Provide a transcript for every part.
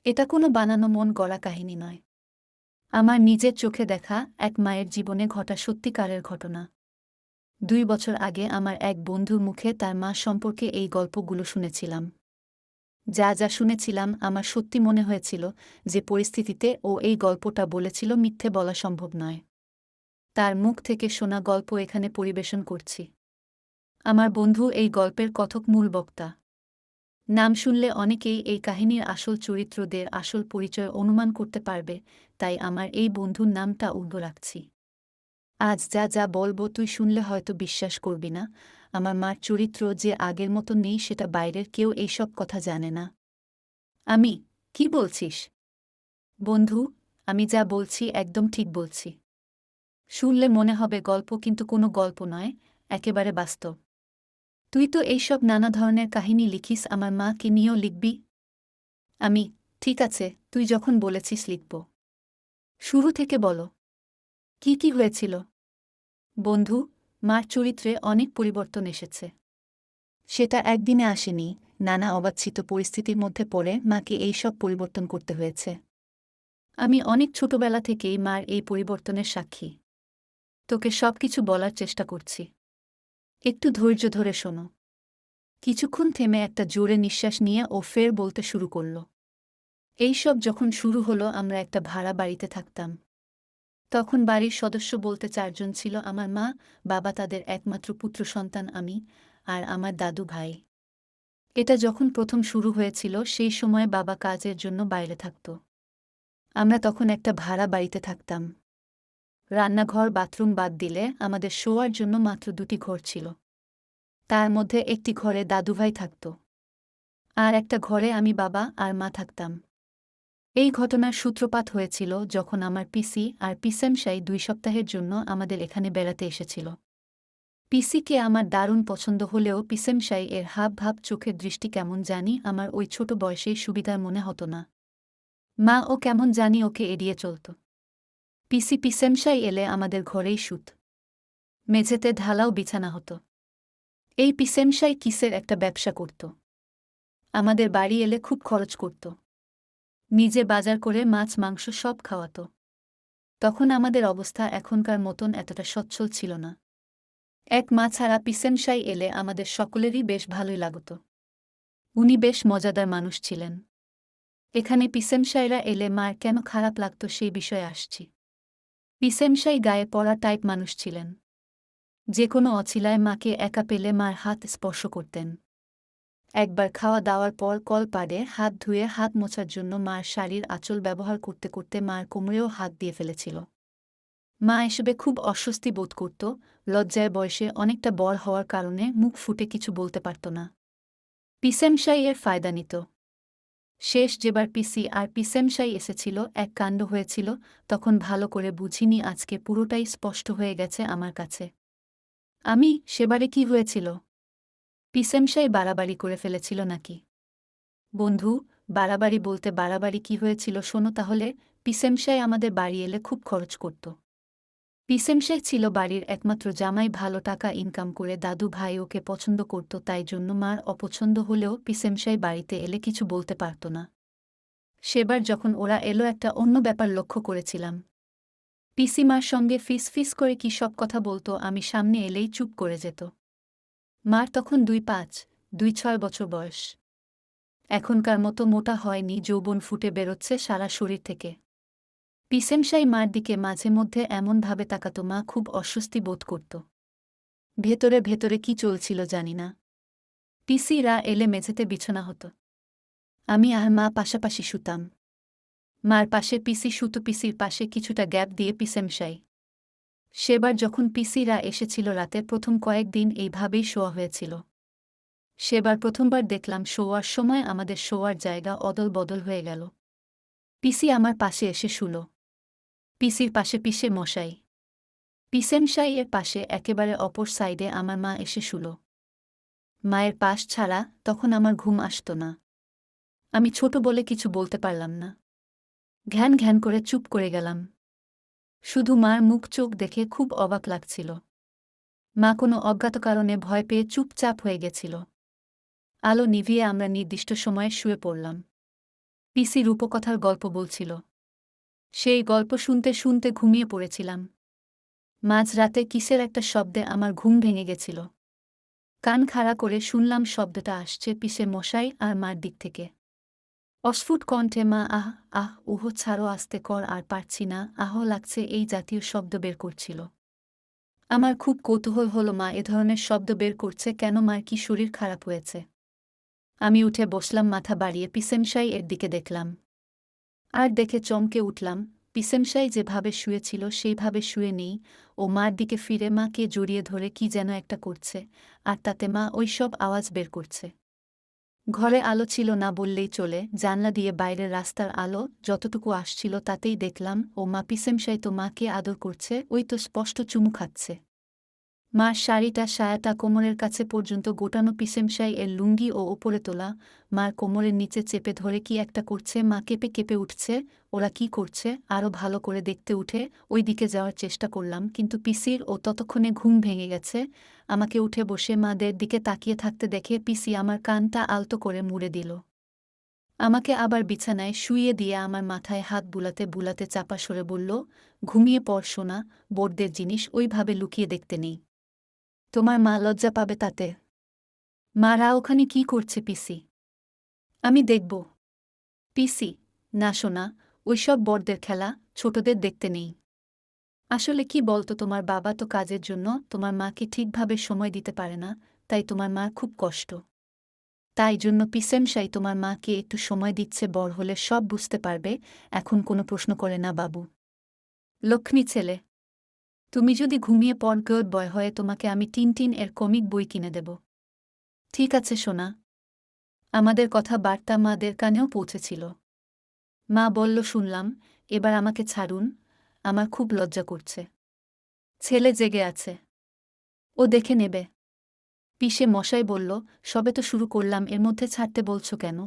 এটা কোনো বানানো মন গড়া কাহিনী নয়। আমার নিজের চোখে দেখা এক মায়ের জীবনে ঘটা সত্যিকারের ঘটনা। ২ বছর আগে আমার এক বন্ধুর মুখে তার মা সম্পর্কে এই গল্পগুলো শুনেছিলাম। যা যা শুনেছিলাম আমার সত্যি মনে হয়েছিল যে পরিস্থিতিতে ও এই গল্পটা বলেছিল মিথ্যে বলা সম্ভব নয়। তার মুখ থেকে শোনা গল্প এখানে পরিবেশন করছি। আমার বন্ধু এই গল্পের কথক মূল বক্তা। নাম শুনলে অনেকেই এই কাহিনীর আসল চরিত্রদের আসল পরিচয় অনুমান করতে পারবে, তাই আমার এই বন্ধুর নামটা উল্টো রাখছি। আজ যা যা বলবো তুই শুনলে হয়তো বিশ্বাস করবি না। আমার মার চরিত্র যে আগের মতো নেই সেটা বাইরের কেউ এইসব কথা জানে না। আমি কি বলছিস বন্ধু? আমি যা বলছি একদম ঠিক বলছি। শুনলে মনে হবে গল্প, কিন্তু কোনো গল্প নয়, একেবারে বাস্তব। তুই তো এইসব নানা ধরনের কাহিনী লিখিস, আমার মাকে নিয়েও লিখবি। আমি ঠিক আছে, তুই যখন বলেছিস লিখব। শুরু থেকে বলো, কি কি হয়েছিল? বন্ধু, মার চরিত্রে অনেক পরিবর্তন এসেছে। সেটা একদিনে আসেনি, নানা অবাঞ্ছিত পরিস্থিতির মধ্যে পড়ে মাকে এইসব পরিবর্তন করতে হয়েছে। আমি অনেক ছোটবেলা থেকেই মার এই পরিবর্তনের সাক্ষী। তোকে সবকিছু বলার চেষ্টা করছি, একটু ধৈর্য ধরে শোনো। কিছুক্ষণ থেমে একটা জোরে নিঃশ্বাস নিয়ে ও ফের বলতে শুরু করল। এইসব যখন শুরু হলো, আমরা একটা ভাড়া বাড়িতে থাকতাম। তখন বাড়ির সদস্য বলতে ৪ জন ছিল, আমার মা, বাবা, তাদের একমাত্র পুত্র সন্তান আমি, আর আমার দাদু ভাই। এটা যখন প্রথম শুরু হয়েছিল সেই সময় বাবা কাজের জন্য বাইরে থাকত। আমরা তখন একটা ভাড়া বাড়িতে থাকতাম। রান্নাঘর বাথরুম বাদ দিলে আমাদের শোয়ার জন্য মাত্র ২টি ঘর ছিল। তার মধ্যে একটি ঘরে দাদুভাই থাকত, আর একটা ঘরে আমি, বাবা আর মা থাকতাম। এই ঘটনার সূত্রপাত হয়েছিল যখন আমার পিসি আর পিসেমশাই ২ সপ্তাহের জন্য আমাদের এখানে বেড়াতে এসেছিল। পিসিকে আমার দারুণ পছন্দ হলেও পিসেমশাই এর হাব ভাব, চোখের দৃষ্টি কেমন জানি আমার ওই ছোট বয়সেই সুবিধার মনে হতো না। মা ও কেমন জানি ওকে এড়িয়ে চলত। পিসেমশাই এলে আমাদের ঘরেই শুত। মেঝেতে ঢালাও বিছানা হতো। এই পিসেমশাই কিসের একটা ব্যবসা করত। আমাদের বাড়ি এলে খুব খরচ করত। নিজে বাজার করে মাছ মাংস সব খাওয়াত। তখন আমাদের অবস্থা এখনকার মতন এতটা সচ্ছল ছিল না। এক মা ছাড়া পিসেমশাই এলে আমাদের সকলেরই বেশ ভালোই লাগত। উনি বেশ মজাদার মানুষ ছিলেন। এখানে পিসেমশাইরা এলে মার কেন খারাপ লাগত সেই বিষয়ে আসছি। পিসেমশাই গায়ে পড়া টাইপ মানুষ ছিলেন। যে কোনো অছিলায় মাকে একা পেলে মার হাত স্পর্শ করতেন। একবার খাওয়া দাওয়ার পর কল পাড়ে হাত ধুয়ে হাত মোছার জন্য মার শাড়ির আঁচল ব্যবহার করতে করতে মার কোমরেও হাত দিয়ে ফেলেছিল। মা এসবে খুব অস্বস্তি বোধ করত, লজ্জায় বয়সে অনেকটা বড় হওয়ার কারণে মুখ ফুটে কিছু বলতে পারত না। পিসেমশাই এর ফায়দা নিত। শেষ যেবার পিসি আর পিসেমশাই এসেছিল, এক কাণ্ড হয়েছিল, তখন ভালো করে বুঝিনি, আজকে পুরোটাই স্পষ্ট হয়ে গেছে আমার কাছে। সেবারে কি হয়েছিল? পিসেমশাই বাড়াবাড়ি করে ফেলেছিল নাকি? বন্ধু, বাড়াবাড়ি বলতে বাড়াবাড়ি কি হয়েছিল শোনো তাহলে। পিসেমশাই আমাদের বাড়ি এলে খুব খরচ করত। পিসেমশাই ছিল বাড়ির একমাত্র জামাই, ভালো টাকা ইনকাম করে, দাদু ভাই ওকে পছন্দ করত, তাই জন্য মার অপছন্দ হলেও পিসেমশাই বাড়িতে এলে কিছু বলতে পারত না। সেবার যখন ওরা এলো একটা অন্য ব্যাপার লক্ষ্য করেছিলাম। পিসিমার সঙ্গে ফিস ফিস করে কি সব কথা বলতো, আমি সামনে এলেই চুপ করে যেত। মার তখন ২-৫-২-৬ বছর বয়স। এখনকার মতো মোটা হয়নি, যৌবন ফুটে বেরোচ্ছে সারা শরীর থেকে। পিসেমশাই মার দিকে মাঝে মধ্যে এমনভাবে তাকাতো, মা খুব অস্বস্তি বোধ করত। ভেতরে ভেতরে কি চলছিল জানি না। পিসিরা এলে মেঝেতে বিছানা হতো। আমি আর মা পাশাপাশি শুতাম। মার পাশে পিসি শুত, পিসির পাশে কিছুটা গ্যাপ দিয়ে পিসেমশাই। সেবার যখন পিসিরা এসেছিল রাতের প্রথম কয়েকদিন এইভাবেই শোয়া হয়েছিল। সেবার প্রথমবার দেখলাম শোয়ার সময় আমাদের শোয়ার জায়গা অদল বদল হয়ে গেল। পিসি আমার পাশে এসে শুল। পিসির পাশে পিসে মশাই। পিসেমশাই এর পাশে একেবারে অপর সাইডে আমার মা এসে শুল। মায়ের পাশ ছাড়া তখন আমার ঘুম আসত না। আমি ছোট বলে কিছু বলতে পারলাম না। ঘ্যান ঘ্যান করে চুপ করে গেলাম। শুধু মার মুখ চোখ দেখে খুব অবাক লাগছিল। মা কোনো অজ্ঞাত কারণে ভয় পেয়ে চুপচাপ হয়ে গেছিল। আলো নিভিয়ে আমরা নির্দিষ্ট সময়ে শুয়ে পড়লাম। পিসি রূপকথার গল্প বলছিল। সেই গল্প শুনতে শুনতে ঘুমিয়ে পড়েছিলাম। মাঝরাতে কিসের একটা শব্দে আমার ঘুম ভেঙে গেছিল। কান খাড়া করে শুনলাম শব্দটা আসছে পিসে মশাই আর মার দিক থেকে। অস্ফুট কণ্ঠে মা আহ আহ উহ ছাড়ো আস্তে কর আর পারছি না আহ লাগছে এই জাতীয় শব্দ বের করছিল। আমার খুব কৌতূহল হলো মা এ ধরনের শব্দ বের করছে কেন, মার কি শরীর খারাপ হয়েছে। আমি উঠে বসলাম, মাথা বাড়িয়ে পিসেমশাই এর দিকে দেখলাম। আর দেখে চমকে উঠলাম, পিসেমশাই যেভাবে শুয়েছিল সেইভাবে শুয়ে নেই, ও মার দিকে ফিরে মাকে জড়িয়ে ধরে কি যেন একটা করছে, আর তাতে মা ওই সব আওয়াজ বের করছে। ঘরে আলো ছিল না বললেই চলে, জানলা দিয়ে বাইরের রাস্তার আলো যতটুকু আসছিল তাতেই দেখলাম ও মা পিসেমশাই তো মাকে আদর করছে, ওই তো স্পষ্ট চুমু খাচ্ছে। মার শাড়িটা সায়াটা কোমরের কাছে পর্যন্ত গোটানো, পিসেমশাই এর লুঙ্গি ও ওপরে তোলা, মার কোমরের নিচে চেপে ধরে কি একটা করছে, মা কেঁপে কেঁপে উঠছে। ওরা কি করছে আরও ভালো করে দেখতে উঠে ওই দিকে যাওয়ার চেষ্টা করলাম, কিন্তু পিসির ও ততক্ষণে ঘুম ভেঙে গেছে। আমাকে উঠে বসে মাদের দিকে তাকিয়ে থাকতে দেখে পিসি আমার কানটা আলতো করে মুড়ে দিল। আমাকে আবার বিছানায় শুইয়ে দিয়ে আমার মাথায় হাত বুলাতে বুলাতে চাপা সরে বলল, ঘুমিয়ে পড় সোনা, বড়দের জিনিস ওইভাবে লুকিয়ে দেখতে নেই। তোমার মা লজ্জা পাবে তাতে। মারা ওখানে কি করছে পিসি? আমি দেখব। পিসি, না সোনা, ওইসব বড়দের খেলা, ছোটদের দেখতে নেই। আসলে কি বলতো, তোমার বাবা তো কাজের জন্য তোমার মাকে ঠিকভাবে সময় দিতে পারে না, তাই তোমার মার খুব কষ্ট। তাই জন্য পিসেমশাই তোমার মাকে একটু সময় দিচ্ছে, বড় হলে সব বুঝতে পারবে, এখন কোনো প্রশ্ন করে না বাবু। লক্ষ্মী ছেলে। তুমি যদি ঘুমিয়ে পড়, গুড বয় হয়ে তোমাকে আমি টিনটিন এর কমিক বই কিনে দেব। ঠিক আছে সোনা। আমাদের কথা বার্তা মাদের কানেও পৌঁছেছিল। মা বলল, শুনলাম, এবার আমাকে ছাড়ুন, আমার খুব লজ্জা করছে। ছেলে জেগে আছে, ও দেখে নেবে। পিসে মশাই বলল, সবে তো শুরু করলাম, এর মধ্যে ছাড়তে বলছো কেন?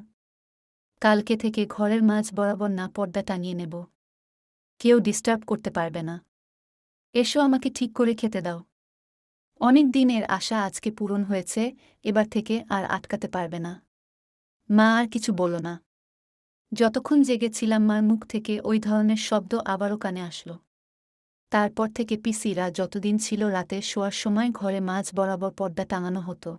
কালকে থেকে ঘরের মাঝ বরাবর না পর্দা টানিয়ে নেব, কেউ ডিস্টার্ব করতে পারবে না। এসো আমাকে ঠিক করে খেতে দাও। অনেক দিন এর আশা আজকে পূরণ হয়েছে, এবার থেকে আর আটকাতে পারবে না। মা আর কিছু বলল না। যতক্ষণ জেগেছিলাম মার মুখ থেকে ওই ধরনের শব্দ আবারও কানে আসলো। তারপর থেকে পিসিরা যতদিন ছিল রাতে শোয়ার সময় ঘরে মাঝ বরাবর পর্দা টাঙানো হতো।